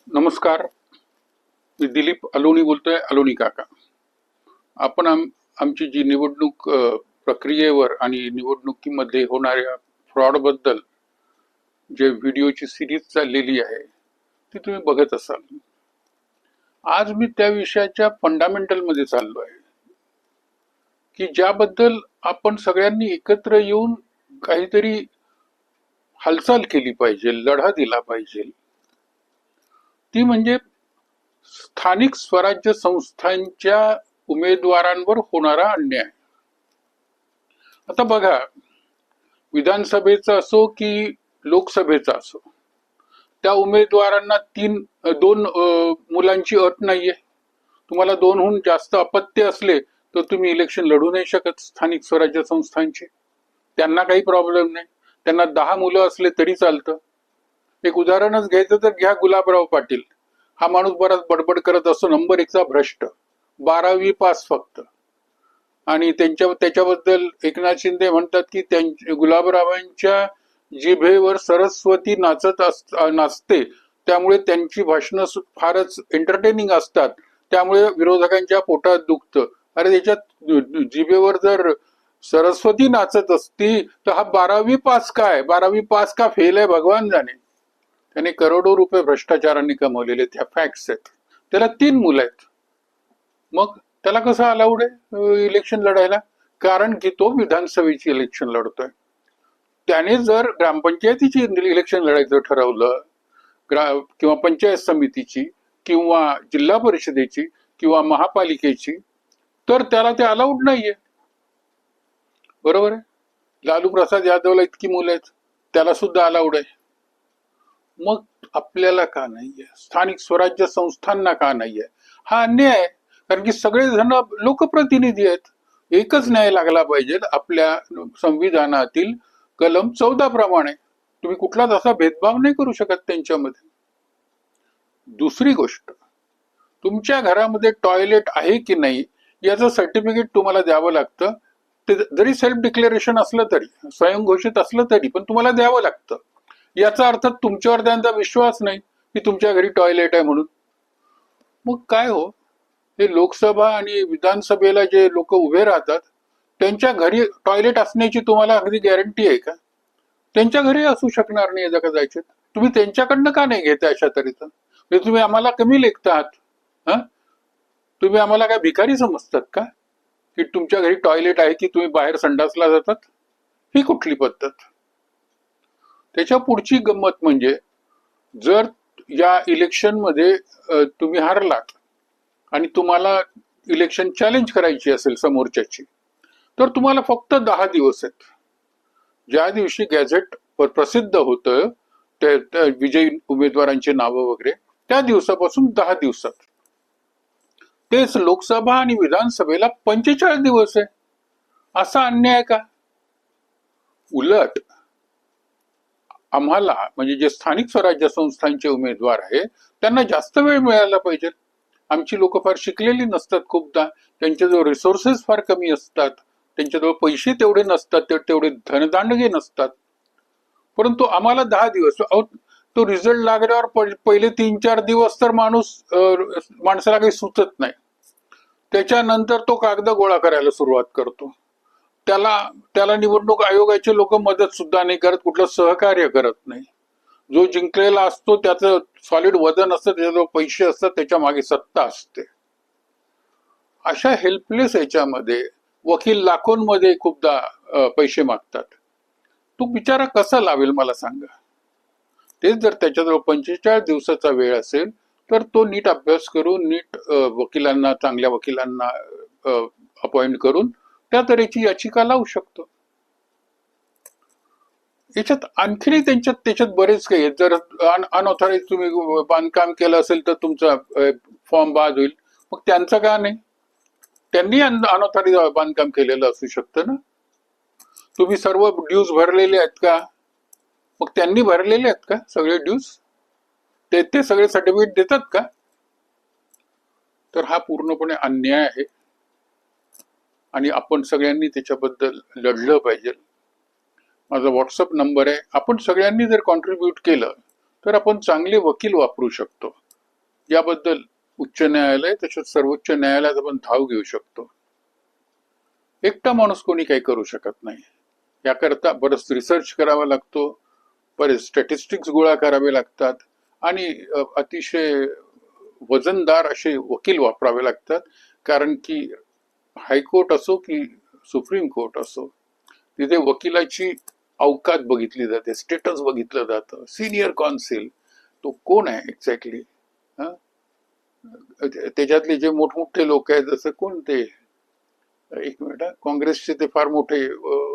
नमस्कार. मी दिलीप अलोनी बोलतोय, अलोनी काका. आपण आमची जी निवडणूक प्रक्रियेवर आणि निवडणुकीमध्ये होणाऱ्या फ्रॉड बद्दल जे व्हिडिओची सिरीज चाललेली आहे ती तुम्ही बघत असाल. आज मी त्या विषयाच्या फंडामेंटल मध्ये चाललो आहे की ज्याबद्दल आपण सगळ्यांनी एकत्र येऊन काहीतरी हालचाल केली पाहिजे, लढा दिला पाहिजे. ती म्हणजे स्थानिक स्वराज्य संस्थांच्या उमेदवारांवर होणारा अन्याय. आता बघा, विधानसभेचा असो की लोकसभेचा असो, त्या उमेदवारांना दोन मुलांची अट नाहीये. तुम्हाला दोनहून जास्त अपत्य असले तर तुम्ही इलेक्शन लढू नाही शकत स्थानिक स्वराज्य संस्थांचे. त्यांना काही प्रॉब्लेम नाही. त्यांना 10 मुलं असले तरी चालतं. एक उदाहरणच घ्यायचं तर घ्या गुलाबराव पाटील. हा माणूस बराच बडबड करत असतो, नंबर 1चा भ्रष्ट, 12वी पास फक्त. आणि त्याच्याबद्दल एकनाथ शिंदे म्हणतात की गुलाबरावांच्या जिभेवर सरस्वती नाचते, त्यामुळे त्यांची भाषणं फारच एंटरटेनिंग असतात, त्यामुळे विरोधकांच्या पोटात दुखतं. अरे त्याच्यात जिभेवर जर सरस्वती नाचत असती तर हा 12वी पास काय, 12वी पास का फेल आहे भगवान जाणे. त्याने करोडो रुपये भ्रष्टाचारांनी कमवलेले, त्या फॅक्ट्स आहेत. त्याला 3 मुलं आहेत. मग त्याला कसं अलाउड आहे इलेक्शन लढायला? कारण की तो विधानसभेची इलेक्शन लढतोय. त्याने जर ग्रामपंचायतीची इलेक्शन लढायचं ठरवलं, किंवा पंचायत समितीची किंवा जिल्हा परिषदेची किंवा महापालिकेची, तर त्याला ते अलाउड नाहीये. बरोबर आहे. लालू प्रसाद यादवला इतकी मुलं आहेत, त्याला सुद्धा अलाउड आहे. मग आपल्याला का नाहीये? स्थानिक स्वराज्य संस्थांना का नाहीये? हा अन्याय आहे. कारण की सगळेजण लोकप्रतिनिधी आहेत. एकच न्याय लागला पाहिजे आपल्या संविधानातील कलम 14 प्रमाणे. तुम्ही कुठलाच असा भेदभाव नाही करू शकत त्यांच्यामध्ये. दुसरी गोष्ट, तुमच्या घरामध्ये टॉयलेट आहे की नाही याचं सर्टिफिकेट तुम्हाला द्यावं लागतं. ते जरी सेल्फ डिक्लेरेशन असलं तरी, स्वयंघोषित असलं तरी, पण तुम्हाला द्यावं लागतं. याचा अर्थ तुमच्यावर त्यांचा विश्वास नाही की तुमच्या घरी टॉयलेट आहे म्हणून. मग काय हो, हे लोकसभा आणि विधानसभेला जे लोक उभे राहतात त्यांच्या घरी टॉयलेट असण्याची तुम्हाला अगदी गॅरंटी आहे का? त्यांच्या घरी असू शकणार नाही जर कदाचित. तुम्ही त्यांच्याकडनं का नाही घेता अशा तऱ्हेचं? म्हणजे तुम्ही आम्हाला कमी लेखता आहात? हा, तुम्ही आम्हाला काय भिकारी समजतात का की तुमच्या घरी टॉयलेट आहे की तुम्ही बाहेर संडासला जातात? ही कुठली पद्धत? त्याच्या पुढची गंमत म्हणजे, जर या इलेक्शन मध्ये तुम्ही हारलात आणि तुम्हाला इलेक्शन चॅलेंज करायची असेल समोरच्याची, तर तुम्हाला फक्त 10 दिवस आहेत. ज्या दिवशी गॅझेट प्रसिद्ध होतं त्या विजयी उमेदवारांची नावं वगैरे, त्या दिवसापासून 10 दिवसात. तेच लोकसभा आणि विधानसभेला 45 दिवस आहे. असा अन्याय का? उलट आम्हाला, म्हणजे जे स्थानिक स्वराज्य संस्थांचे उमेदवार आहे त्यांना जास्त वेळ मिळाला पाहिजे. आमची लोक फार शिकलेली नसतात खूपदा, त्यांच्याजवळ रिसोर्सेस फार कमी असतात, त्यांच्याजवळ पैसे तेवढे नसतात, तेवढे धनदांडगे नसतात. परंतु आम्हाला 10 दिवस, तो रिझल्ट लागल्यावर पहिले 3-4 दिवस तर माणसाला काही सुचत नाही. त्याच्यानंतर तो कागद गोळा करायला सुरुवात करतो. त्याला निवडणूक आयोगाचे लोक मदत सुद्धा नाही करत, कुठलं सहकार्य करत नाही. जो जिंकलेला असतो त्याचं सॉलिड वजन असतं, त्याच्याजवळ पैसे असतात, त्याच्या मागे सत्ता असते. अशा हेल्पलेस याच्यामध्ये वकील लाखोंमध्ये खूपदा पैसे मागतात. तो बिचारा कसा लावेल मला सांगा? तेच जर त्याच्याजवळ 45 दिवसाचा वेळ असेल तर तो नीट अभ्यास करून, नीट वकिलांना, चांगल्या वकिलांना अपॉइंट करून त्या तऱ्हेची याचिका लावू शकतो. याच्यात आणखी त्याच्यात बरेच काही आहेत. जर अनऑथराइज तुम्ही बांधकाम केलं असेल तर तुमचा फॉर्म बाद होईल. मग त्यांचं का नाही? त्यांनी अनऑथराइज बांधकाम केलेलं असू शकतं ना. तुम्ही सर्व ड्यूज भरलेले आहेत का? मग त्यांनी भरलेले आहेत का सगळे ड्यूज? ते सगळे सर्टिफिकेट देतात का? तर हा पूर्णपणे अन्याय आहे आणि आपण सगळ्यांनी त्याच्याबद्दल लढलं पाहिजे. माझा व्हॉट्सअप नंबर आहे. आपण सगळ्यांनी जर कॉन्ट्रीब्यूट केलं तर आपण चांगले वकील वापरू शकतो. याबद्दल उच्च न्यायालय तसेच सर्वोच्च न्यायालयात आपण धाव घेऊ शकतो. एकटा माणूस कोणी काही करू शकत नाही. याकरता बरंच रिसर्च करावा लागतो, बरेच स्टॅटिस्टिक्स गोळा करावे लागतात आणि अतिशय वजनदार असे वकील वापरावे लागतात. कारण की हायकोर्ट असो की सुप्रीम कोर्ट असो, तिथे वकिलाची अवकात बघितली जाते, स्टेटस बघितलं जातं. सिनियर कॉन्सिल तो कोण आहे एक्झॅक्टली, त्याच्यातले जे मोठमोठे लोक आहेत, जसं कोण ते, एक मिनिट, काँग्रेसचे ते फार मोठे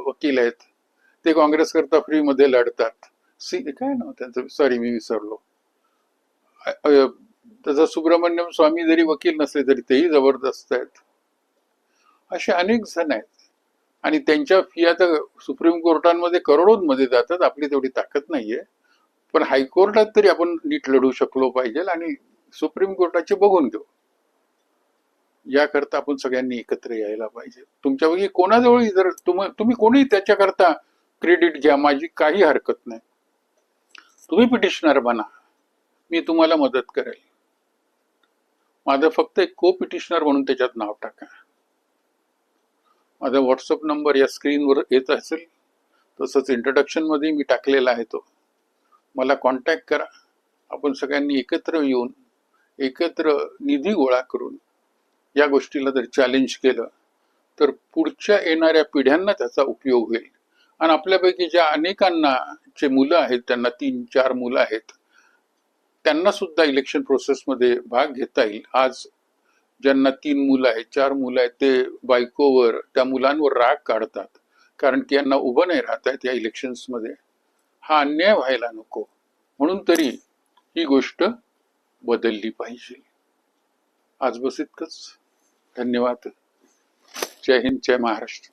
वकील आहेत, ते काँग्रेस करता फ्री मध्ये लढतात. काय नाव त्यांचं, सॉरी मी विसरलो. तसं सुब्रमण्यम स्वामी जरी वकील नसले तरी तेही जबरदस्त आहेत. असे अनेक जण आहेत आणि त्यांच्या फिया तर सुप्रीम कोर्टांमध्ये करोडोंमध्ये जातात. आपली तेवढी ताकद नाहीये, पण हायकोर्टात तरी आपण नीट लढू शकलो पाहिजे आणि सुप्रीम कोर्टाचे बघून घेऊ. याकरता आपण सगळ्यांनी एकत्र यायला पाहिजे. तुमच्यापैकी कोणाजवळ जर तुम्ही कोणी त्याच्याकरता क्रेडिट घ्या, माझी काही हरकत नाही. तुम्ही पिटिशनर बना, मी तुम्हाला मदत करेल. माझं फक्त एक को पिटिशनर म्हणून त्याच्यात नाव टाका. माझा व्हॉट्सअप नंबर या स्क्रीनवर येत असेल, तसंच इंट्रोडक्शन मध्ये मी टाकलेला आहे तो. मला कॉन्टॅक्ट करा. आपण सगळ्यांनी एकत्र येऊन एकत्र निधी गोळा करून या गोष्टीला जर चॅलेंज केलं तर पुढच्या येणाऱ्या पिढ्यांना त्याचा उपयोग होईल. आणि आपल्यापैकी ज्या अनेकांना जे मुलं आहेत, त्यांना 3-4 मुलं आहेत, त्यांना सुद्धा इलेक्शन प्रोसेसमध्ये भाग घेता येईल. आज ज्यांना 3 मुलं आहेत, 4 मुलं आहेत, ते बायकोवर, त्या मुलांवर राग काढतात कारण की यांना उभं नाही राहत आहेत या इलेक्शन्स मध्ये. हा अन्याय व्हायला नको, म्हणून तरी ही गोष्ट बदलली पाहिजे. आज बस इतकंच. धन्यवाद. जय हिंद, जय महाराष्ट्र.